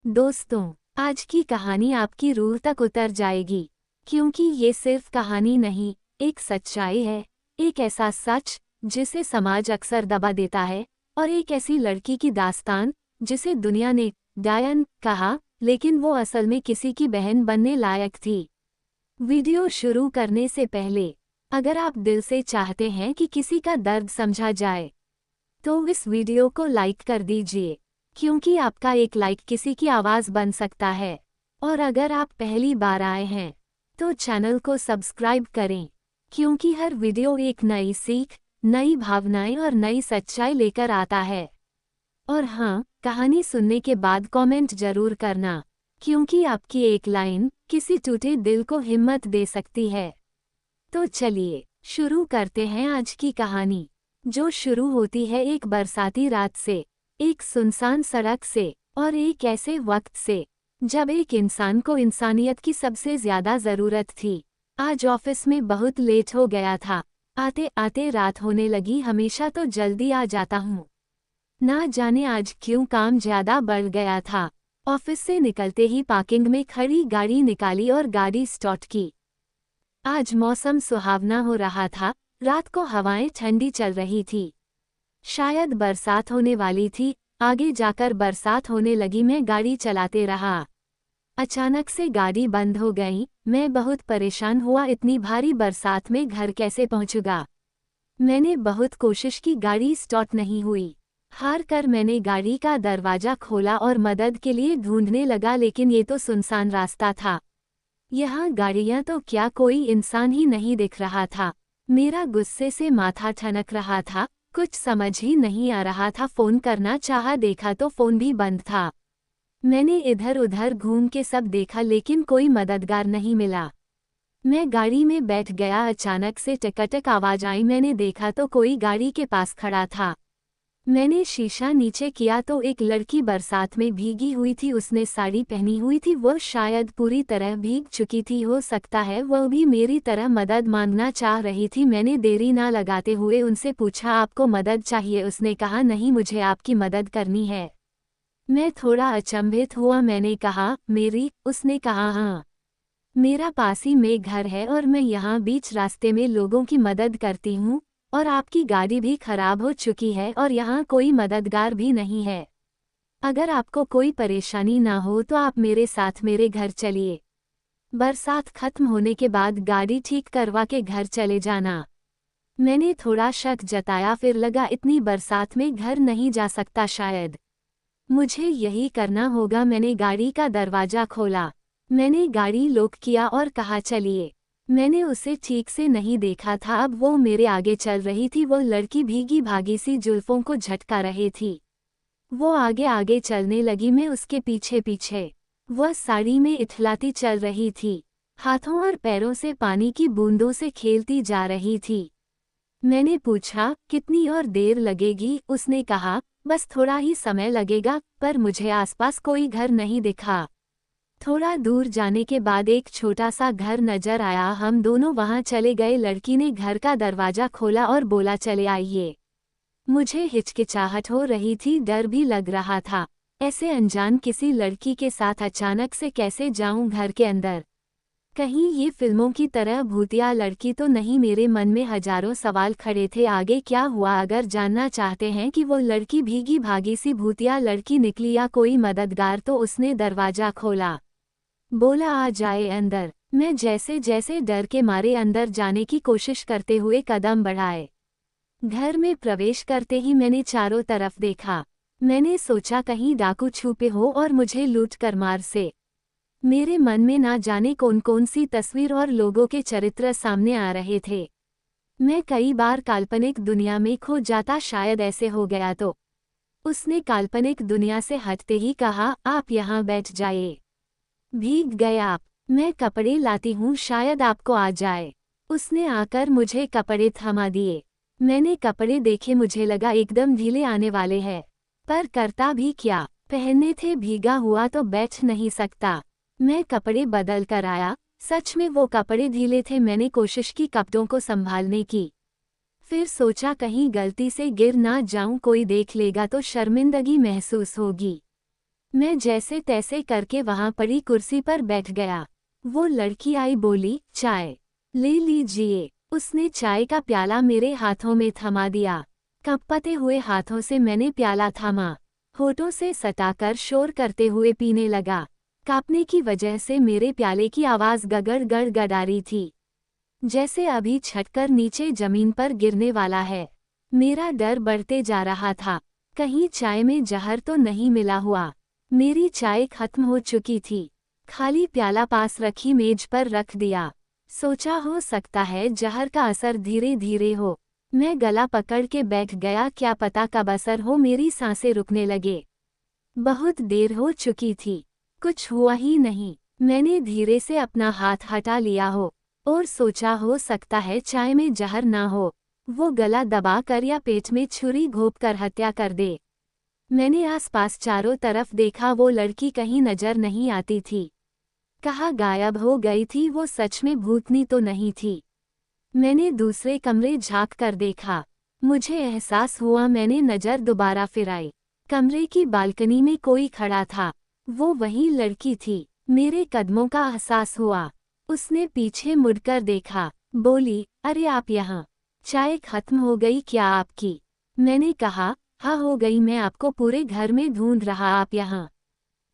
दोस्तों, आज की कहानी आपकी रूह तक उतर जाएगी, क्योंकि ये सिर्फ कहानी नहीं, एक सच्चाई है। एक ऐसा सच जिसे समाज अक्सर दबा देता है, और एक ऐसी लड़की की दास्तान जिसे दुनिया ने डायन कहा, लेकिन वो असल में किसी की बहन बनने लायक थी। वीडियो शुरू करने से पहले, अगर आप दिल से चाहते हैं कि किसी का दर्द समझा जाए, तो इस वीडियो को लाइक कर दीजिए, क्योंकि आपका एक लाइक किसी की आवाज़ बन सकता है। और अगर आप पहली बार आए हैं, तो चैनल को सब्सक्राइब करें, क्योंकि हर वीडियो एक नई सीख, नई भावनाएं और नई सच्चाई लेकर आता है। और हाँ, कहानी सुनने के बाद कमेंट जरूर करना, क्योंकि आपकी एक लाइन किसी टूटे दिल को हिम्मत दे सकती है। तो चलिए, शुरू करते हैं आज की कहानी, जो शुरू होती है एक बरसाती रात से, एक सुनसान सड़क से, और एक ऐसे वक्त से जब एक इंसान को इंसानियत की सबसे ज्यादा जरूरत थी। आज ऑफिस में बहुत लेट हो गया था। आते आते रात होने लगी। हमेशा तो जल्दी आ जाता हूँ, ना जाने आज क्यों काम ज्यादा बढ़ गया था। ऑफिस से निकलते ही पार्किंग में खड़ी गाड़ी निकाली और गाड़ी स्टार्ट की। आज मौसम सुहावना हो रहा था, रात को हवाएं ठंडी चल रही थी। शायद बरसात होने वाली थी। आगे जाकर बरसात होने लगी। मैं गाड़ी चलाते रहा। अचानक से गाड़ी बंद हो गई। मैं बहुत परेशान हुआ। इतनी भारी बरसात में घर कैसे पहुंचूंगा? मैंने बहुत कोशिश की, गाड़ी स्टार्ट नहीं हुई। हार कर मैंने गाड़ी का दरवाजा खोला और मदद के लिए ढूंढने लगा, लेकिन ये तो सुनसान रास्ता था। यहाँ गाड़ियाँ तो क्या, कोई इंसान ही नहीं दिख रहा था। मेरा गुस्से से माथा ठनक रहा था। कुछ समझ ही नहीं आ रहा था। फोन करना चाहा, देखा तो फोन भी बंद था। मैंने इधर उधर घूम के सब देखा, लेकिन कोई मददगार नहीं मिला। मैं गाड़ी में बैठ गया। अचानक से टकटक आवाज आई। मैंने देखा तो कोई गाड़ी के पास खड़ा था। मैंने शीशा नीचे किया तो एक लड़की बरसात में भीगी हुई थी। उसने साड़ी पहनी हुई थी। वह शायद पूरी तरह भीग चुकी थी। हो सकता है वह भी मेरी तरह मदद मांगना चाह रही थी। मैंने देरी ना लगाते हुए उनसे पूछा, आपको मदद चाहिए? उसने कहा, नहीं, मुझे आपकी मदद करनी है। मैं थोड़ा अचंभित हुआ। मैंने कहा, मेरी? उसने कहा, हाँ, मेरा पास ही में घर है और मैं यहाँ बीच रास्ते में लोगों की मदद करती हूँ। और आपकी गाड़ी भी खराब हो चुकी है और यहाँ कोई मददगार भी नहीं है। अगर आपको कोई परेशानी ना हो तो आप मेरे साथ मेरे घर चलिए। बरसात खत्म होने के बाद गाड़ी ठीक करवा के घर चले जाना। मैंने थोड़ा शक जताया, फिर लगा इतनी बरसात में घर नहीं जा सकता शायद। मुझे यही करना होगा। मैंने गाड़ी का दरवाजा खोला। मैंने गाड़ी लॉक किया और कहा, चलिए। मैंने उसे ठीक से नहीं देखा था। अब वो मेरे आगे चल रही थी। वो लड़की भीगी भागी सी जुल्फों को झटका रही थी। वो आगे आगे चलने लगी, मैं उसके पीछे पीछे। वह साड़ी में इठलाती चल रही थी, हाथों और पैरों से पानी की बूंदों से खेलती जा रही थी। मैंने पूछा, कितनी और देर लगेगी? उसने कहा, बस थोड़ा ही समय लगेगा। पर मुझे आसपास कोई घर नहीं दिखा। थोड़ा दूर जाने के बाद एक छोटा सा घर नजर आया। हम दोनों वहां चले गए। लड़की ने घर का दरवाजा खोला और बोला, चले आइए। मुझे हिचकिचाहट हो रही थी, डर भी लग रहा था। ऐसे अनजान किसी लड़की के साथ अचानक से कैसे जाऊं घर के अंदर? कहीं ये फिल्मों की तरह भूतिया लड़की तो नहीं? मेरे मन में हजारों सवाल खड़े थे। आगे क्या हुआ? अगर जानना चाहते हैं कि वो लड़की भीगी भागी सी भूतिया लड़की निकली या कोई मददगार, तो उसने दरवाजा खोला, बोला, आ जाए अंदर। मैं जैसे जैसे डर के मारे अंदर जाने की कोशिश करते हुए कदम बढ़ाए। घर में प्रवेश करते ही मैंने चारों तरफ देखा। मैंने सोचा कहीं डाकू छुपे हो और मुझे लूट कर मार से। मेरे मन में ना जाने कौन कौन सी तस्वीर और लोगों के चरित्र सामने आ रहे थे। मैं कई बार काल्पनिक दुनिया में खो जाता, शायद ऐसे हो गया तो। उसने काल्पनिक दुनिया से हटते ही कहा, आप यहाँ बैठ जाइए। भीग गए आप? मैं कपड़े लाती हूँ, शायद आपको आ जाए। उसने आकर मुझे कपड़े थमा दिए। मैंने कपड़े देखे, मुझे लगा एकदम ढीले आने वाले हैं, पर करता भी क्या? पहनने थे, भीगा हुआ तो बैठ नहीं सकता। मैं कपड़े बदल कर आया। सच में वो कपड़े ढीले थे। मैंने कोशिश की कपड़ों को संभालने की, फिर सोचा कहीं गलती से गिर ना जाऊं, कोई देख लेगा तो शर्मिंदगी महसूस होगी। मैं जैसे तैसे करके वहां पड़ी कुर्सी पर बैठ गया। वो लड़की आई, बोली, चाय ले लीजिए। उसने चाय का प्याला मेरे हाथों में थमा दिया। कंपते हुए हाथों से मैंने प्याला थामा, होठों से सटाकर शोर करते हुए पीने लगा। कांपने की वजह से मेरे प्याले की आवाज़ गगड़ गड़गड़ा रही थी, जैसे अभी छटकर नीचे जमीन पर गिरने वाला है। मेरा डर बढ़ते जा रहा था, कहीं चाय में जहर तो नहीं मिला हुआ। मेरी चाय खत्म हो चुकी थी। खाली प्याला पास रखी मेज पर रख दिया। सोचा हो सकता है जहर का असर धीरे धीरे हो। मैं गला पकड़ के बैठ गया, क्या पता कब असर हो मेरी सांसें रुकने लगे। बहुत देर हो चुकी थी, कुछ हुआ ही नहीं। मैंने धीरे से अपना हाथ हटा लिया हो और सोचा हो सकता है चाय में जहर ना हो, वो गला दबा कर या पेट में छुरी घोंप कर हत्या कर दे। मैंने आसपास चारों तरफ देखा, वो लड़की कहीं नजर नहीं आती थी। कहाँ गायब हो गई थी वो? सच में भूतनी तो नहीं थी। मैंने दूसरे कमरे झांक कर देखा। मुझे एहसास हुआ, मैंने नजर दोबारा फिराई। कमरे की बालकनी में कोई खड़ा था। वो वही लड़की थी। मेरे कदमों का एहसास हुआ। उसने पीछे मुड़कर देखा, बोली, अरे आप यहाँ? चाय खत्म हो गई क्या आपकी? मैंने कहा, हाँ हो गई, मैं आपको पूरे घर में ढूंढ रहा, आप यहाँ।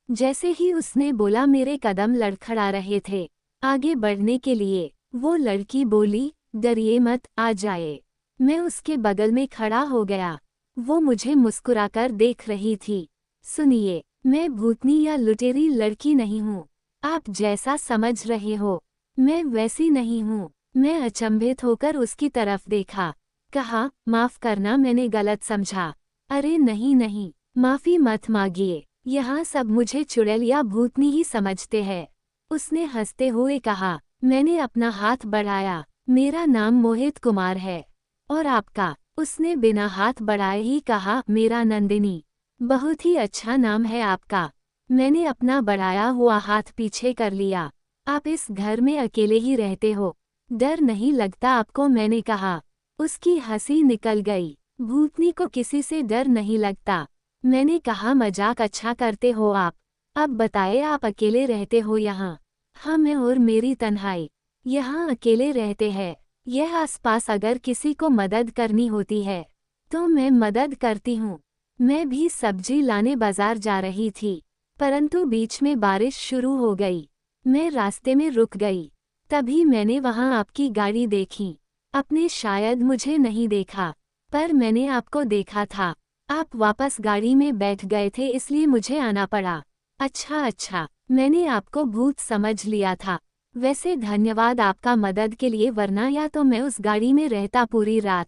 जैसे ही उसने बोला मेरे कदम लड़खड़ा रहे थे आगे बढ़ने के लिए। वो लड़की बोली, डरिए मत, आ जाए। मैं उसके बगल में खड़ा हो गया। वो मुझे मुस्कुराकर देख रही थी। सुनिए, मैं भूतनी या लुटेरी लड़की नहीं हूँ। आप जैसा समझ रहे हो मैं वैसी नहीं हूँ। मैं अचंभित होकर उसकी तरफ देखा। कहा, माफ करना, मैंने गलत समझा। अरे नहीं नहीं, माफी मत मांगिए, यहाँ सब मुझे चुड़ैल या भूतनी ही समझते हैं। उसने हंसते हुए कहा। मैंने अपना हाथ बढ़ाया। मेरा नाम मोहित कुमार है। और आपका? उसने बिना हाथ बढ़ाए ही कहा, मेरा नंदिनी। बहुत ही अच्छा नाम है आपका। मैंने अपना बढ़ाया हुआ हाथ पीछे कर लिया। आप इस घर में अकेले ही रहते हो, डर नहीं लगता आपको? मैंने कहा। उसकी हंसी निकल गई। भूतनी को किसी से डर नहीं लगता। मैंने कहा, मजाक अच्छा करते हो आप। अब बताए, आप अकेले रहते हो यहाँ? हाँ, मैं और मेरी तन्हाई यहाँ अकेले रहते हैं। यह आसपास अगर किसी को मदद करनी होती है तो मैं मदद करती हूँ। मैं भी सब्जी लाने बाजार जा रही थी, परंतु बीच में बारिश शुरू हो गई। मैं रास्ते में रुक गई। तभी मैंने वहाँ आपकी गाड़ी देखी। आपने शायद मुझे नहीं देखा, पर मैंने आपको देखा था। आप वापस गाड़ी में बैठ गए थे, इसलिए मुझे आना पड़ा। अच्छा अच्छा, मैंने आपको भूत समझ लिया था। वैसे धन्यवाद आपका मदद के लिए, वरना या तो मैं उस गाड़ी में रहता पूरी रात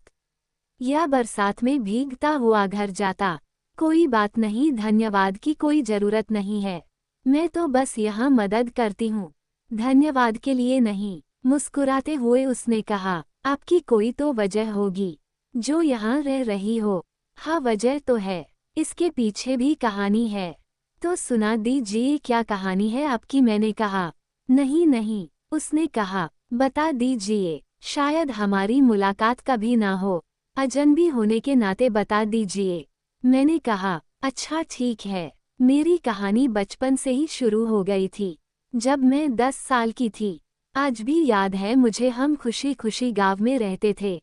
या बरसात में भीगता हुआ घर जाता। कोई बात नहीं, धन्यवाद की कोई जरूरत नहीं है। मैं तो बस यहाँ मदद करती हूँ, धन्यवाद के लिए नहीं। मुस्कुराते हुए उसने कहा, आपकी कोई तो वजह होगी जो यहाँ रह रही हो। हाँ, वजह तो है, इसके पीछे भी कहानी है। तो सुना दीजिए, क्या कहानी है आपकी? मैंने कहा। नहीं नहीं, उसने कहा, बता दीजिए, शायद हमारी मुलाकात कभी ना हो, अजनबी होने के नाते बता दीजिए। मैंने कहा, अच्छा ठीक है। मेरी कहानी बचपन से ही शुरू हो गई थी, जब मैं 10 साल की थी। आज भी याद है मुझे, हम खुशी खुशी गांव में रहते थे।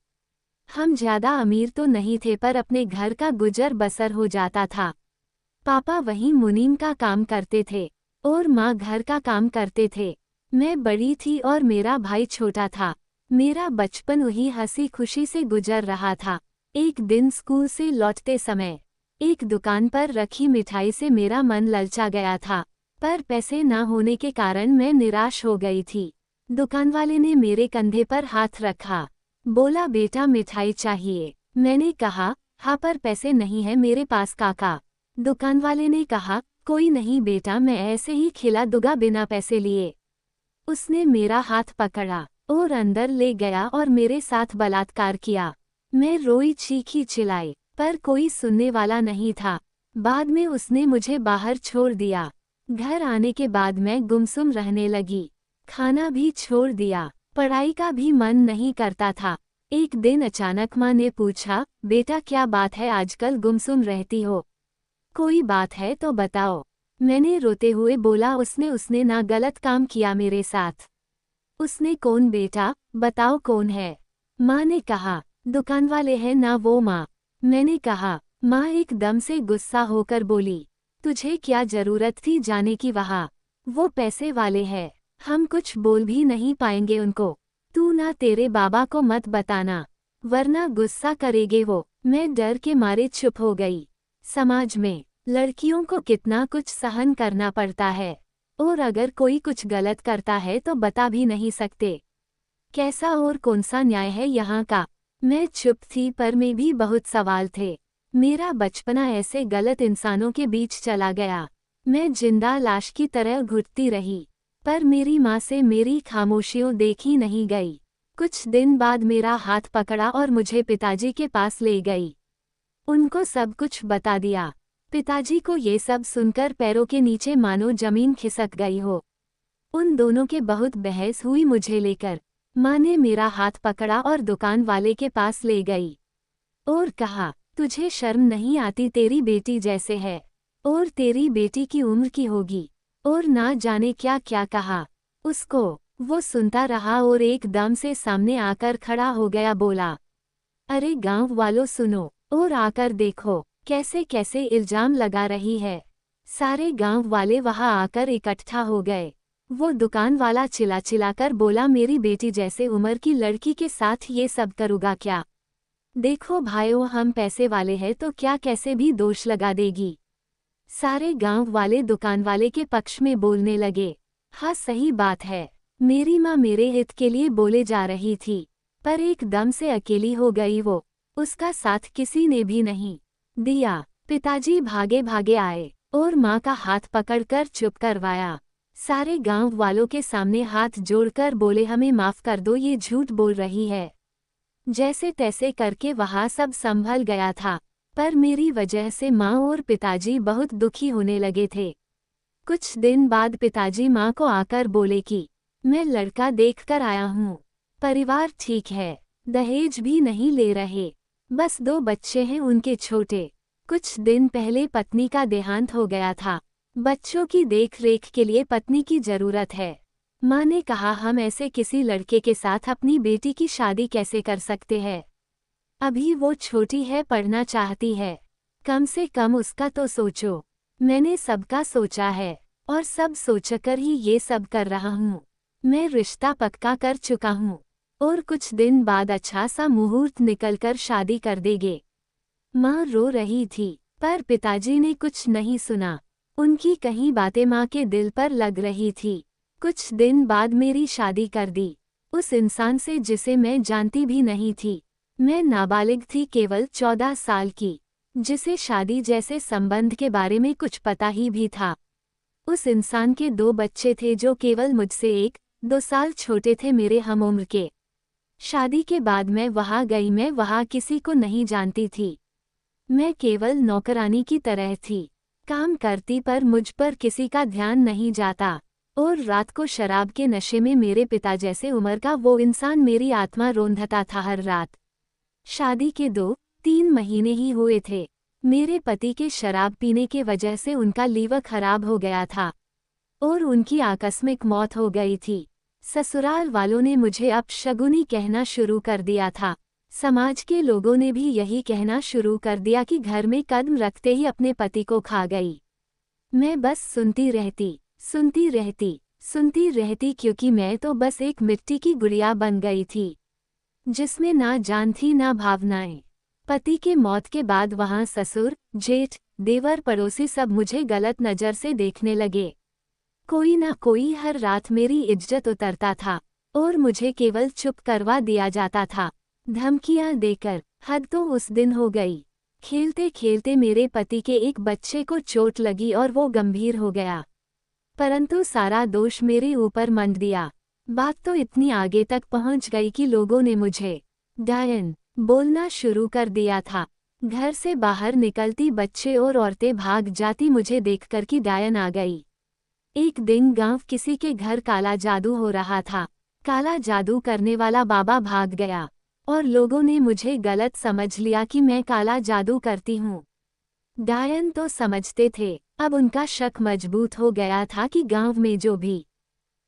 हम ज्यादा अमीर तो नहीं थे, पर अपने घर का गुजर बसर हो जाता था। पापा वहीं मुनीम का काम करते थे और माँ घर का काम करते थे। मैं बड़ी थी और मेरा भाई छोटा था। मेरा बचपन वही हंसी खुशी से गुजर रहा था। एक दिन स्कूल से लौटते समय एक दुकान पर रखी मिठाई से मेरा मन ललचा गया था, पर पैसे न होने के कारण मैं निराश हो गई थी। दुकान वाले ने मेरे कंधे पर हाथ रखा, बोला, बेटा मिठाई चाहिए? मैंने कहा, हाँ, पर पैसे नहीं है मेरे पास काका। दुकान वाले ने कहा, कोई नहीं बेटा, मैं ऐसे ही खिला दूंगा बिना पैसे लिए। उसने मेरा हाथ पकड़ा और अंदर ले गया और मेरे साथ बलात्कार किया। मैं रोई, चीखी चिल्लाई, पर कोई सुनने वाला नहीं था। बाद में उसने मुझे बाहर छोड़ दिया। घर आने के बाद मैं गुमसुम रहने लगी। खाना भी छोड़ दिया, पढ़ाई का भी मन नहीं करता था। एक दिन अचानक माँ ने पूछा, बेटा क्या बात है, आजकल गुमसुम रहती हो? कोई बात है तो बताओ। मैंने रोते हुए बोला, उसने ना गलत काम किया मेरे साथ। उसने कौन बेटा, बताओ कौन है? माँ ने कहा, दुकान वाले हैं ना वो माँ। मैंने कहा, माँ एकदम से गुस्सा होकर बोली, तुझे क्या जरूरत थी जाने की वहाँ? वो पैसे वाले हैं, हम कुछ बोल भी नहीं पाएंगे उनको। तू ना तेरे बाबा को मत बताना, वरना गुस्सा करेंगे वो। मैं डर के मारे चुप हो गई। समाज में लड़कियों को कितना कुछ सहन करना पड़ता है, और अगर कोई कुछ गलत करता है तो बता भी नहीं सकते। कैसा और कौन सा न्याय है यहाँ का? मैं चुप थी पर में भी बहुत सवाल थे। मेरा बचपना ऐसे गलत इंसानों के बीच चला गया। मैं जिंदा लाश की तरह घुटती रही, पर मेरी माँ से मेरी खामोशियों देखी नहीं गई। कुछ दिन बाद मेरा हाथ पकड़ा और मुझे पिताजी के पास ले गई। उनको सब कुछ बता दिया। पिताजी को ये सब सुनकर पैरों के नीचे मानो जमीन खिसक गई हो। उन दोनों के बहुत बहस हुई मुझे लेकर। माँ ने मेरा हाथ पकड़ा और दुकान वाले के पास ले गई और कहा, तुझे शर्म नहीं आती? तेरी बेटी जैसे है, और तेरी बेटी की उम्र की होगी। और ना जाने क्या क्या कहा उसको। वो सुनता रहा और एकदम से सामने आकर खड़ा हो गया, बोला, अरे गांव वालों सुनो और आकर देखो कैसे कैसे इल्जाम लगा रही है। सारे गांव वाले वहां आकर इकट्ठा हो गए। वो दुकान वाला चिल्ला चिल्लाकर बोला, मेरी बेटी जैसे उम्र की लड़की के साथ ये सब करूँगा क्या? देखो भाइयों, हम पैसे वाले हैं तो क्या कैसे भी दोष लगा देगी। सारे गांव वाले दुकान वाले के पक्ष में बोलने लगे। हाँ सही बात है, मेरी माँ मेरे हित के लिए बोले जा रही थी, पर एकदम से अकेली हो गई वो। उसका साथ किसी ने भी नहीं दिया। पिताजी भागे भागे आए और माँ का हाथ पकड़कर चुप करवाया। सारे गांव वालों के सामने हाथ जोड़कर बोले, हमें माफ कर दो, ये झूठ बोल रही है। जैसे तैसे करके वहाँ सब संभल गया था, पर मेरी वजह से माँ और पिताजी बहुत दुखी होने लगे थे। कुछ दिन बाद पिताजी माँ को आकर बोले कि मैं लड़का देखकर आया हूँ, परिवार ठीक है, दहेज भी नहीं ले रहे, बस 2 बच्चे हैं उनके छोटे। कुछ दिन पहले पत्नी का देहांत हो गया था। बच्चों की देख रेख के लिए पत्नी की जरूरत है। माँ ने कहा, हम ऐसे किसी लड़के के साथ अपनी बेटी की शादी कैसे कर सकते हैं? अभी वो छोटी है, पढ़ना चाहती है, कम से कम उसका तो सोचो। मैंने सबका सोचा है और सब सोचकर ही ये सब कर रहा हूँ। मैं रिश्ता पक्का कर चुका हूँ और कुछ दिन बाद अच्छा सा मुहूर्त निकलकर शादी कर देंगे। माँ रो रही थी, पर पिताजी ने कुछ नहीं सुना। उनकी कहीं बातें माँ के दिल पर लग रही थी। कुछ दिन बाद मेरी शादी कर दी, उस इंसान से जिसे मैं जानती भी नहीं थी। मैं नाबालिग थी, केवल 14 साल की, जिसे शादी जैसे संबंध के बारे में कुछ पता ही भी था। उस इंसान के 2 बच्चे थे जो केवल मुझसे 1-2 साल छोटे थे, मेरे हमउम्र के। शादी के बाद मैं वहाँ गई। मैं वहाँ किसी को नहीं जानती थी। मैं केवल नौकरानी की तरह थी, काम करती, पर मुझ पर किसी का ध्यान नहीं जाता। और रात को शराब के नशे में मेरे पिता जैसे उम्र का वो इंसान मेरी आत्मा रोंधता था हर रात। शादी के 2-3 महीने ही हुए थे। मेरे पति के शराब पीने के वजह से उनका लीवर खराब हो गया था और उनकी आकस्मिक मौत हो गई थी। ससुराल वालों ने मुझे अपशगुनी कहना शुरू कर दिया था। समाज के लोगों ने भी यही कहना शुरू कर दिया कि घर में कदम रखते ही अपने पति को खा गई। मैं बस सुनती रहती, सुनती रहती, सुनती रहती, क्योंकि मैं तो बस एक मिट्टी की गुड़िया बन गई थी, जिसमें ना जान थी ना भावनाएं। पति के मौत के बाद वहाँ ससुर, जेठ, देवर, पड़ोसी सब मुझे गलत नज़र से देखने लगे। कोई ना कोई हर रात मेरी इज्जत उतरता था और मुझे केवल चुप करवा दिया जाता था, धमकियां देकर। हद तो उस दिन हो गई। खेलते खेलते मेरे पति के एक बच्चे को चोट लगी और वो गंभीर हो गया, परंतु सारा दोष मेरे ऊपर मंड दिया। बात तो इतनी आगे तक पहुंच गई कि लोगों ने मुझे डायन बोलना शुरू कर दिया था। घर से बाहर निकलती बच्चे और औरतें भाग जाती मुझे देखकर कि डायन आ गई। एक दिन गांव किसी के घर काला जादू हो रहा था। काला जादू करने वाला बाबा भाग गया और लोगों ने मुझे गलत समझ लिया कि मैं काला जादू करती हूँ। डायन तो समझते थे, अब उनका शक मजबूत हो गया था कि गांव में जो भी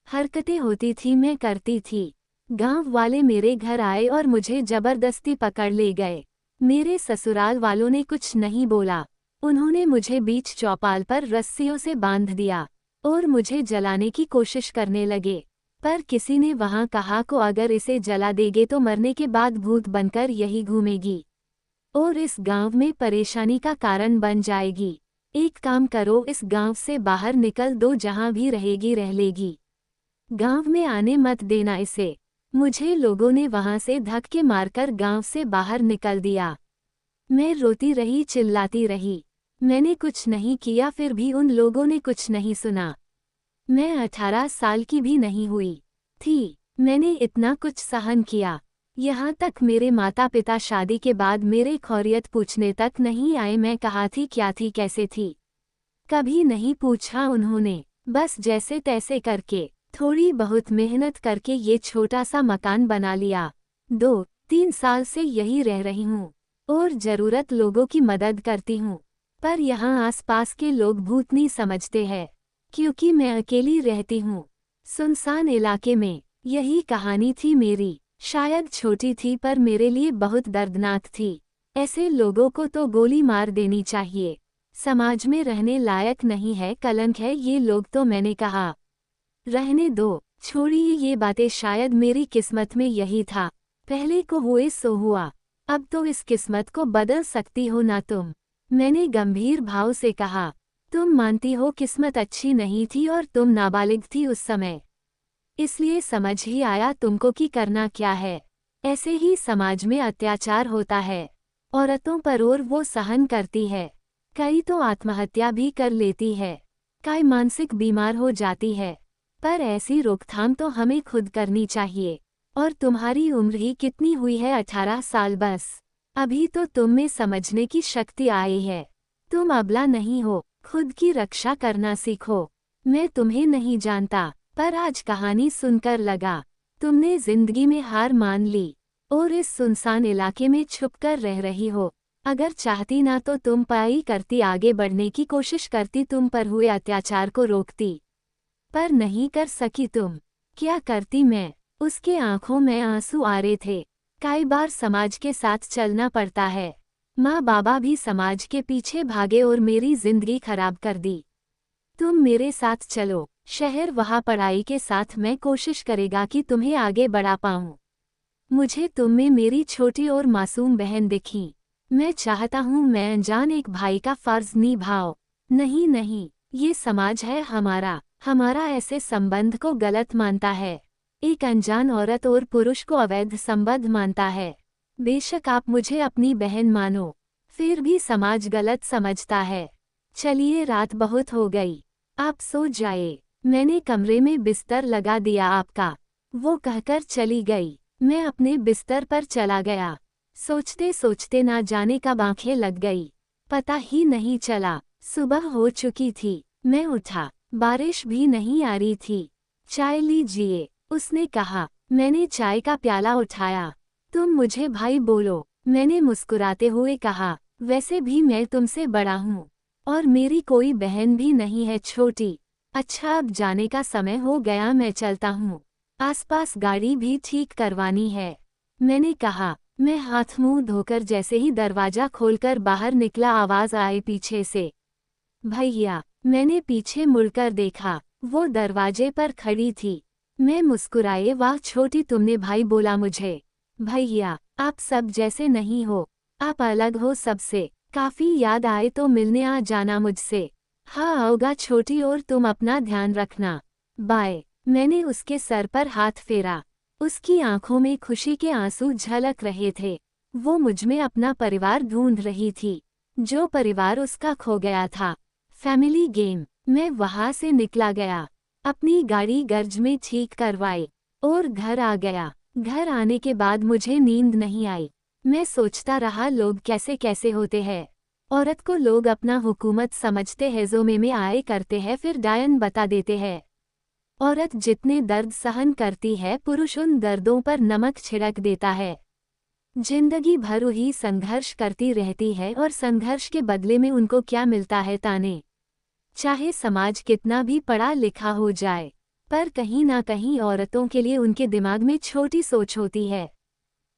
हरकतें होती थी मैं करती थी। गांव वाले मेरे घर आए और मुझे जबरदस्ती पकड़ ले गए। मेरे ससुराल वालों ने कुछ नहीं बोला। उन्होंने मुझे बीच चौपाल पर रस्सियों से बांध दिया और मुझे जलाने की कोशिश करने लगे। पर किसी ने वहां कहा को अगर इसे जला देगे तो मरने के बाद भूत बनकर यही घूमेगी और इस गांव में परेशानी का कारण बन जाएगी। एक काम करो, इस गांव से बाहर निकल दो, जहां भी रहेगी रह लेगी। गांव में आने मत देना इसे। मुझे लोगों ने वहां से धक्के मारकर गांव से बाहर निकल दिया। मैं रोती रही, चिल्लाती रही। मैंने कुछ नहीं किया, फिर भी उन लोगों ने कुछ नहीं सुना। मैं 18 साल की भी नहीं हुई थी। मैंने इतना कुछ सहन किया। यहाँ तक मेरे माता पिता शादी के बाद मेरे खैरियत पूछने तक नहीं आए। मैं कहाँ थी, क्या थी, कैसे थी, कभी नहीं पूछा उन्होंने। बस जैसे तैसे करके थोड़ी बहुत मेहनत करके ये छोटा सा मकान बना लिया। 2-3 साल से यही रह रही हूँ और ज़रूरत लोगों की मदद करती हूँ। पर यहाँ आसपास के लोग भूतनी समझते हैं क्योंकि मैं अकेली रहती हूँ सुनसान इलाके में। यही कहानी थी मेरी। शायद छोटी थी पर मेरे लिए बहुत दर्दनाक थी। ऐसे लोगों को तो गोली मार देनी चाहिए। समाज में रहने लायक नहीं है, कलंक है ये लोग। तो मैंने कहा रहने दो, छोड़िए ये बातें, शायद मेरी किस्मत में यही था। पहले को हुए सो हुआ, अब तो इस किस्मत को बदल सकती हो ना तुम। मैंने गंभीर भाव से कहा, तुम मानती हो किस्मत अच्छी नहीं थी और तुम नाबालिग थी उस समय, इसलिए समझ ही आया तुमको कि करना क्या है। ऐसे ही समाज में अत्याचार होता है औरतों पर और वो सहन करती है। कई तो आत्महत्या भी कर लेती है, कई मानसिक बीमार हो जाती है। पर ऐसी रोकथाम तो हमें खुद करनी चाहिए। और तुम्हारी उम्र ही कितनी हुई है, 18 साल बस। अभी तो तुम में समझने की शक्ति आई है। तुम अबला नहीं हो, खुद की रक्षा करना सीखो। मैं तुम्हें नहीं जानता, पर आज कहानी सुनकर लगा तुमने जिंदगी में हार मान ली और इस सुनसान इलाके में छुपकर रह रही हो। अगर चाहती ना तो तुम पाई करती, आगे बढ़ने की कोशिश करती, तुम पर हुए अत्याचार को रोकती, पर नहीं कर सकी तुम। क्या करती मैं? उसके आंखों में आंसू आ रहे थे। कई बार समाज के साथ चलना पड़ता है। माँ बाबा भी समाज के पीछे भागे और मेरी जिंदगी खराब कर दी। तुम मेरे साथ चलो शहर, वहाँ पढ़ाई के साथ मैं कोशिश करेगा कि तुम्हें आगे बढ़ा पाऊँ। मुझे तुम में मेरी छोटी और मासूम बहन दिखी। मैं चाहता हूँ मैं अनजान एक भाई का फर्ज निभाओ। नहीं नहीं, ये समाज है हमारा ऐसे संबंध को गलत मानता है। एक अनजान औरत और पुरुष को अवैध संबंध मानता है। बेशक आप मुझे अपनी बहन मानो, फिर भी समाज गलत समझता है। चलिए रात बहुत हो गई, आप सो जाए। मैंने कमरे में बिस्तर लगा दिया आपका, वो कहकर चली गई। मैं अपने बिस्तर पर चला गया। सोचते सोचते ना जाने कब आंखें लग गई, पता ही नहीं चला। सुबह हो चुकी थी। मैं उठा, बारिश भी नहीं आ रही थी। चाय लीजिए, उसने कहा। मैंने चाय का प्याला उठाया। तुम मुझे भाई बोलो, मैंने मुस्कुराते हुए कहा। वैसे भी मैं तुमसे बड़ा हूँ और मेरी कोई बहन भी नहीं है छोटी। अच्छा अब जाने का समय हो गया, मैं चलता हूँ। आसपास गाड़ी भी ठीक करवानी है, मैंने कहा। मैं हाथ मुंह धोकर जैसे ही दरवाजा खोलकर बाहर निकला, आवाज आई पीछे से, भैया। मैंने पीछे मुड़कर देखा, वो दरवाजे पर खड़ी थी। मैं मुस्कुराए, वाह छोटी, तुमने भाई बोला मुझे। भैया, आप सब जैसे नहीं हो, आप अलग हो सबसे। काफी याद आए तो मिलने आ जाना मुझसे। हाँ आओगा छोटी, और तुम अपना ध्यान रखना, बाय। मैंने उसके सर पर हाथ फेरा। उसकी आंखों में खुशी के आंसू झलक रहे थे। वो मुझमें अपना परिवार ढूंढ रही थी, जो परिवार उसका खो गया था। Family game. मैं वहां से निकला गया, अपनी गाड़ी गर्ज में ठीक करवाई और घर आ गया। घर आने के बाद मुझे नींद नहीं आई। मैं सोचता रहा लोग कैसे कैसे होते हैं। औरत को लोग अपना हुकूमत समझते हैं, ज़ोमे में आए करते हैं, फिर डायन बता देते हैं। औरत जितने दर्द सहन करती है, पुरुष उन दर्दों पर नमक छिड़क देता है। जिंदगी भर ही संघर्ष करती रहती है और संघर्ष के बदले में उनको क्या मिलता है? ताने। चाहे समाज कितना भी पढ़ा लिखा हो जाए, पर कहीं ना कहीं औरतों के लिए उनके दिमाग में छोटी सोच होती है।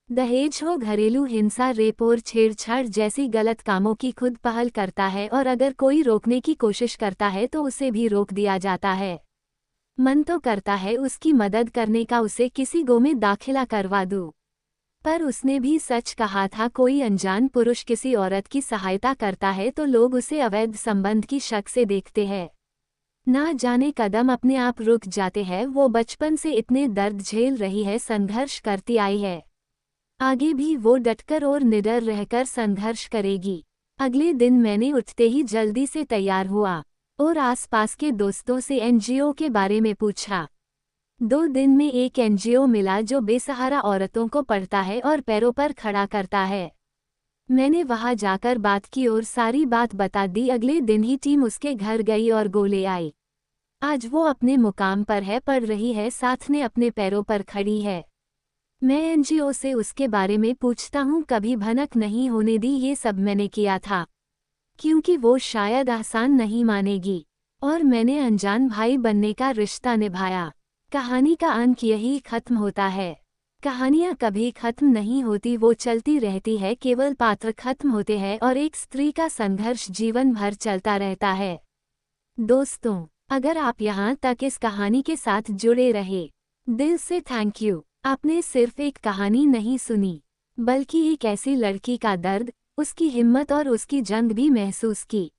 दहेज हो, घरेलू हिंसा, रेप और छेड़छाड़ जैसी गलत कामों की खुद पहल करता है, और अगर कोई रोकने की कोशिश करता है तो उसे भी रोक दिया जाता है। मन तो करता है उसकी मदद करने का, उसे किसी गो में दाखिला करवा दूं। पर उसने भी सच कहा था, कोई अनजान पुरुष किसी औरत की सहायता करता है तो लोग उसे अवैध संबंध की शक से देखते हैं। ना जाने कदम अपने आप रुक जाते हैं। वो बचपन से इतने दर्द झेल रही है, संघर्ष करती आई है। आगे भी वो डटकर और निडर रहकर संघर्ष करेगी। अगले दिन मैंने उठते ही जल्दी से तैयार हुआ और आसपास के दोस्तों से एनजीओ के बारे में पूछा। 2 दिन में एक एनजीओ मिला जो बेसहारा औरतों को पढ़ता है और पैरों पर खड़ा करता है। मैंने वहां जाकर बात की और सारी बात बता दी। अगले दिन ही टीम उसके घर गई और गोले आई। आज वो अपने मुकाम पर है, पढ़ रही है, साथ में अपने पैरों पर खड़ी है। मैं एनजीओ से उसके बारे में पूछता हूँ, कभी भनक नहीं होने दी ये सब मैंने किया था, क्योंकि वो शायद आसान नहीं मानेगी। और मैंने अनजान भाई बनने का रिश्ता निभाया। कहानी का अंत यही खत्म होता है। कहानियाँ कभी खत्म नहीं होती, वो चलती रहती है, केवल पात्र खत्म होते हैं और एक स्त्री का संघर्ष जीवन भर चलता रहता है। दोस्तों, अगर आप यहाँ तक इस कहानी के साथ जुड़े रहे, दिल से थैंक यू। आपने सिर्फ एक कहानी नहीं सुनी, बल्कि एक ऐसी लड़की का दर्द, उसकी हिम्मत और उसकी जंग भी महसूस की।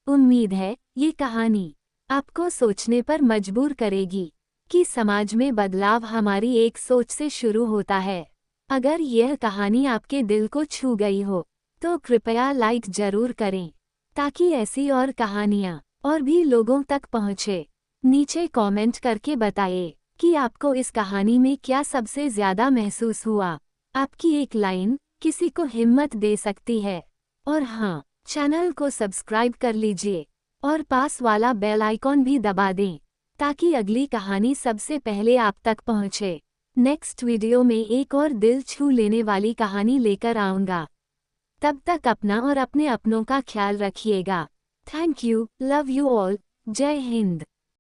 उम्मीद है ये कहानी आपको सोचने पर मजबूर करेगी कि समाज में बदलाव हमारी एक सोच से शुरू होता है। अगर यह कहानी आपके दिल को छू गई हो तो कृपया लाइक जरूर करें, ताकि ऐसी और कहानियाँ और भी लोगों तक पहुँचे। नीचे कमेंट करके बताइए कि आपको इस कहानी में क्या सबसे ज्यादा महसूस हुआ। आपकी एक लाइन किसी को हिम्मत दे सकती है। और हाँ, चैनल को सब्सक्राइब कर लीजिए और पास वाला बेल आइकॉन भी दबा दें, ताकि अगली कहानी सबसे पहले आप तक पहुंचे। नेक्स्ट वीडियो में एक और दिल छू लेने वाली कहानी लेकर आऊंगा। तब तक अपना और अपने अपनों का ख्याल रखिएगा। Thank you, love you all, जय हिंद।